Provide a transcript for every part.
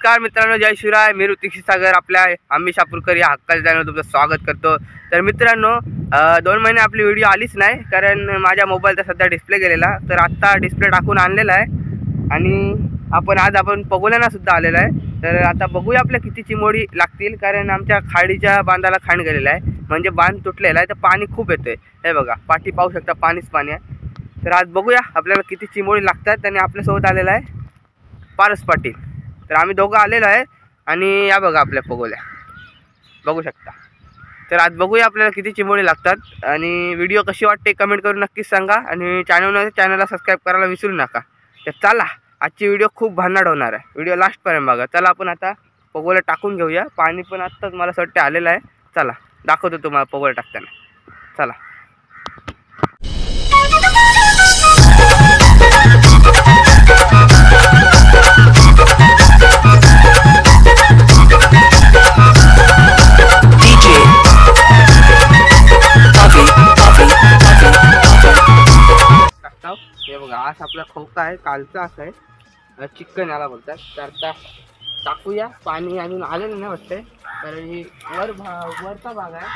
नमस्कार मित्रांनो, जय शिवराय. मी ऋतिक क्षीरसागर आपल्या आम्ही शापूरकर या हक्काच्या चॅनलवर तुमचं स्वागत करतो. तर मित्रांनो, 2 महिने आपली व्हिडिओ आलीच नाही कारण माझ्या मोबाईलचा सध्या डिस्प्ले गेलेला. तर आत्ता डिस्प्ले टाकून आणलेला आहे आणि आपण पगोल्याना सुद्धा आलेला आहे. तर आता बघूया आपल्या किती चिमोडी लागतील, कारण आमच्या खाडीच्या बांधाला खांड गेलेला आहे, म्हणजे बांध तुटलेला आहे. तर पाणी खूप येतंय. हे बघा, पाठी पाहू शकता, पाणीच पाणी आहे. तर आज बघूया आपल्याला किती चिमोडी लागतात. आणि आपल्यासोबत आलेला आहे पारस पाटील. तर आम्ही दोघं आलेलो आहे आणि या बघा आपल्या पगोल्या बघू शकता. तर आज बघूया आपल्याला किती चिमोडी लागतात. आणि व्हिडिओ कशी वाटते कमेंट करून नक्कीच सांगा. आणि चॅनलला सबस्क्राईब करायला विसरू नका. तर चला, आजची व्हिडिओ खूप भन्नाट होणार आहे. व्हिडिओ लास्टपर्यंत बघा. चला आपण आता पगोल्या टाकून घेऊया. पाणी पण आत्ताच मला असं वाटतं आलेलं आहे. चला दाखवतो तुम्हाला पगोल्या टाकताना. चला. हे बघा, आज आपला खोका आहे, कालचा असा आहे, चिकन याला बोलतात. तर आता टाकूया. पाणी अजून आलेलं नाही वाटतंय, तर ही वरचा भाग आहे,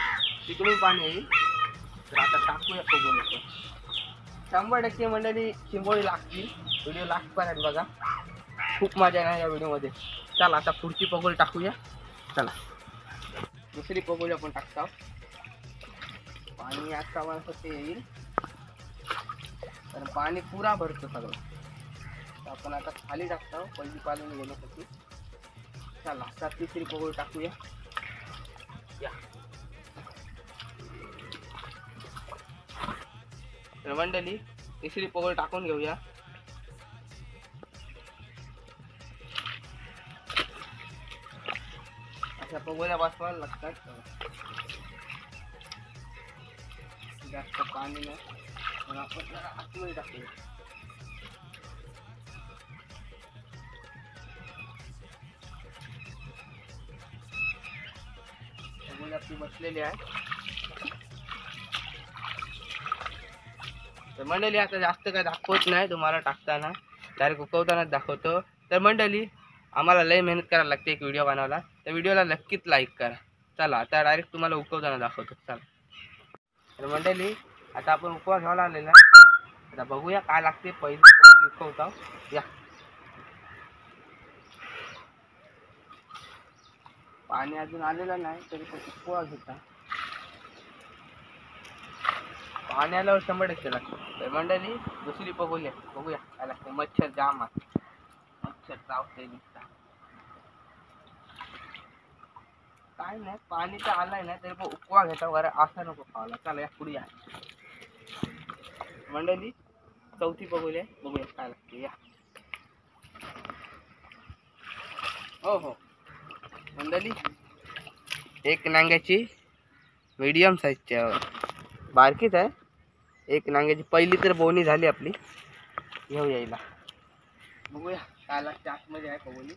तिकडून पाणी येईल. तर आता टाकूया पगोल्या. 100% मंडळी चिंबोळी लागतील. व्हिडिओ लास्टपर्यंत बघा, खूप मजा आहे या व्हिडिओमध्ये. चला आता पुढची पगोली टाकूया. चला, दुसरी पगोली आपण टाकतो. पाणी आता मला ते येईल, तर पाणी पुरा भरतो सगळं. तर आपण आता खाली टाकतो पहिली पालून घेण्यासाठी. चला आता तिसरी पगोली टाकूया. या तर मंडळी, तिसरी पगोली टाकून घेऊया. अशा पगोल्या बसवायला लागतात. जास्त पाणी नाही, पण आपण जरा आतमध्ये टाकूया. पगोली आपली बसलेली आहे. तर मंडळी, आता जास्त काय दाखवत नाही तुम्हाला टाकताना, डायरेक्ट उकवतानाच दाखवतो. तर मंडळी, आम्हाला लय मेहनत करायला लागते एक व्हिडिओ बनवायला. तर व्हिडिओला नक्कीच लाईक करा. चला आता डायरेक्ट तुम्हाला उकवताना दाखवतो. चला. तर मंडळी, आता आपण उकवा घ्यायला आलेला. आता बघूया काय लागते. पहिली उकवता. या पाणी अजून आलेलं नाही तरी पण उकवा घेता. पाणी आल्यावर 100% लागतं. तर मंडळी, दुसरी पगोली बघूया काय लागतं. मच्छर जाम आहे, मच्छर चावते दिसता. काय नाही, पाणी तर आलंय नाही तरी पण उकवा घेता वगैरे, असं नको खावायला. चला या पुढे या मंडळी. चौथी पगोली बघूया काय लागते. या हो मंडळी, एक नांग्याची मीडियम साईजची, बारकीच आहे. एक नांग्याची पहिली तर बोनी झाली आपली. घेऊ यायला बघूया काय लागते. आतमध्ये आहे पगोली.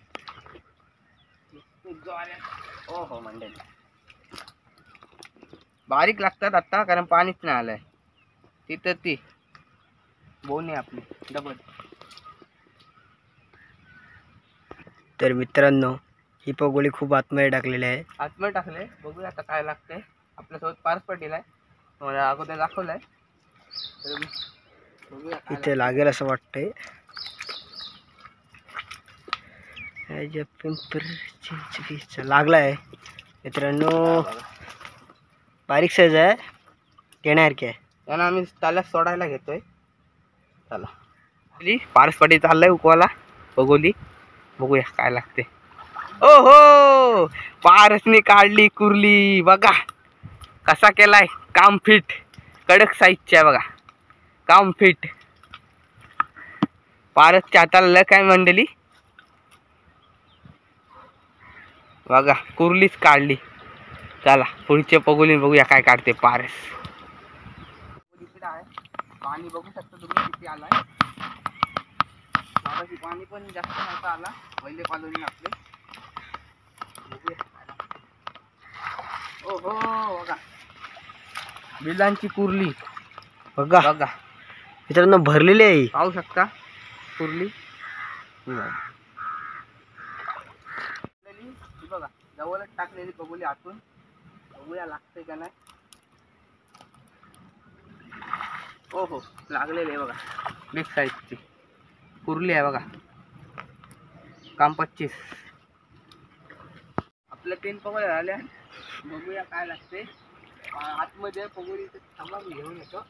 हो मंडळी, बारीक लागतात आता, कारण पाणीच नाही आलंय. तिथं ती बोनी आपली डबल. तर मित्रांनो, ही पगोली खूप आतमध्ये टाकलेली आहे. आतमध्ये टाकले. बघूया आता काय लागतंय. आपल्यासोबत पारस पाटील आहे, मला अगोदर दाखवलंय. तर बघूया इथे लागेल असं वाटतंय. लागलाय मित्रांनो, बारीक साईज आहे, घेण्यासारखी आहे. त्यांना आम्ही त्याला सोडायला घेतोय. चला, पारस पाटील चाललाय उकवाला पगोली. बघूया काय लागते. ओहो, पारसने काढली कुर्ली. बघा कसा केलाय, काम फिट, कडक साईजची आहे बघा, काम फिट. पारसच्या हाताला लक आहे मंडळी. बघा, कुर्लीच काढली. चला पुढच्या पगोली बघूया काय काढते पारस. पाणी बघू शकता तुम्ही किती आलाय. बाबाची पाणी पण जास्त नव्हता आला पहिले पालवली आपले. ओहो बघा, बिलांची कुर्ली बघा बघा मित्रांनो, भरलेली आहे. पाहू शकता कुर्ली. बघा जवळच टाकलेली बघूली आतून, बघूया लागते का नाही. हो हो लागलेली आहे बघा, बिग साईजची कुर्ली आहे बघा. काम 25. आपल्या 3 पगोल्या झाल्या. बघूया काय लागते आतमध्ये. पगोली थांबा मी घेऊन येतो.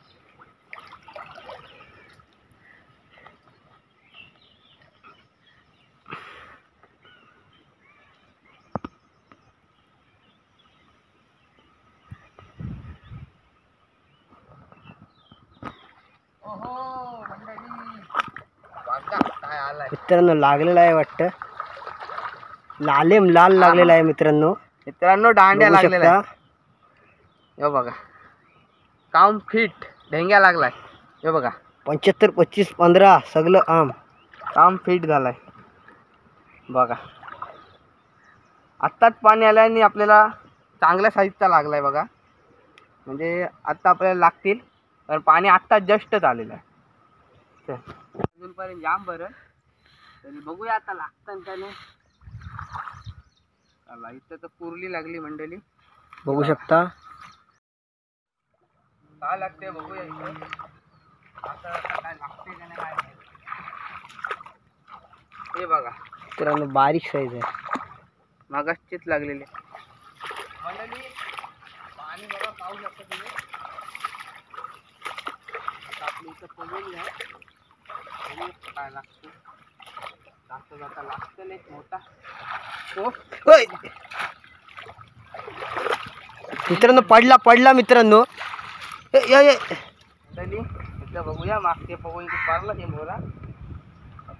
काय आलाय मित्रांनो, लागलेला आहे वाटतं. लालेम लाल लागलेला आहे मित्रांनो. दांड्या बघू लागलेला शकता. हे बघा काम फिट ढेंग्या लागलाय. हे बघा 75, 25, 15 सगळं आम काम फिट झालाय बघा. आत्ताच पाणी आलं आणि आपल्याला चांगल्या साईजचा लागलाय बघा. म्हणजे आत्ता आपल्याला लागतील, तर पाणी आत्ता जस्टच आलेलं आहे. अजूनपर्यंत जाम बरं, तरी बघूया आता लागतं त्याने. चला इथं तर कुर्ली लागली मंडळी, बघू शकता. काय लागते बघूया इथं. आता काय लागते का नाही काय माहित. हे बघा मित्रांनो, बारीक साईज आहे. मागासचीच लागलेली मंडळी. पाणी बघा पाहू शकता तुम्ही. आपली इथं पगोली आहे. काय लागतं जाता जाता लागतं एक मोठा. हो मित्रांनो, पडला मित्रांनो. मंडळी इथं बघूया. मागचे पगोली पारला हे मोरा.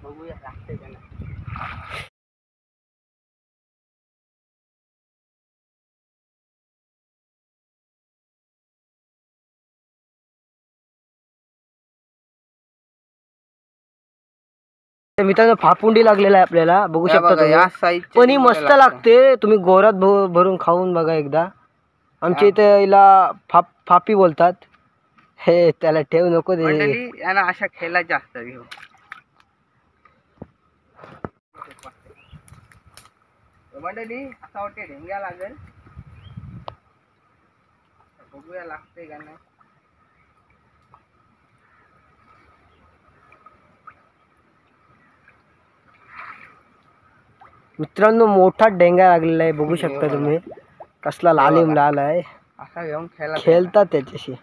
बघूया लागते का नाही. मित्रांनो, फापुंडी लागलेला आहे आपल्याला, बघू शकता तुम्ही. या साईज पण ही मस्त लागते. तुम्ही गोरात भरून खाऊन बघा एकदा. आमच्या इथे याला फापी बोलतात. हे त्याला ठेव नको दे. मंडळी यांना अशा खेळायच्या असतात. घेऊ मंडळी असा वाटते ढेंग्या लागेल. बघूया लागते का नाही. मित्रांनो, मोठा डेंगा लागलेला आहे, बघू शकता तुम्ही. कसला लालिम लाल आहे. असा घेऊन खेळतात त्याच्याशी.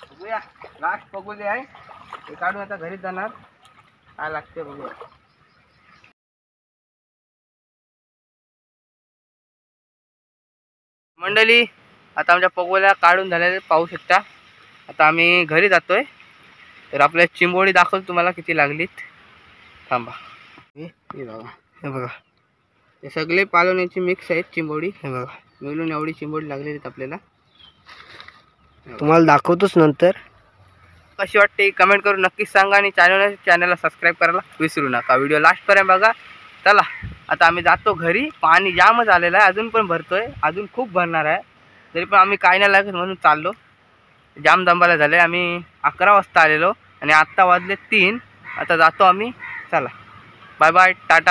बघूया लास्ट बघूले आहे. हे काढून आता घरी जाणार. काय लागते बघूया. मंडळी आता आमच्या पगोल्या काढून झालेल्या पाहू शकता. आता आम्ही घरी जातोय. तर आपल्या चिंबोडी दाखवतो तुम्हाला किती लागलीत. थांबा. हे बघा, हे बघा, हे सगळे पालवण्याची मिक्स आहेत चिंबोडी. हे बघा, मिळून एवढी चिंबोडी लागलेली आहेत आपल्याला. तुम्हाला दाखवतोच नंतर. कशी वाटते कमेंट करून नक्कीच सांगा. आणि चॅनलला सबस्क्राईब करायला विसरू नका. व्हिडिओ लास्टपर्यंत बघा. चला आता आम्ही जातो घरी. पाणी जामच आलेलं आहे, अजून पण भरतोय, अजून खूप भरणार आहे. तरी पण आम्ही काय नाही लागत म्हणून चाललो. जाम दंबाला झाले. आम्ही 11 वाजता आलेलो आणि आत्ता वाजले 3. आता जातो आम्ही. चला बाय बाय, टाटा.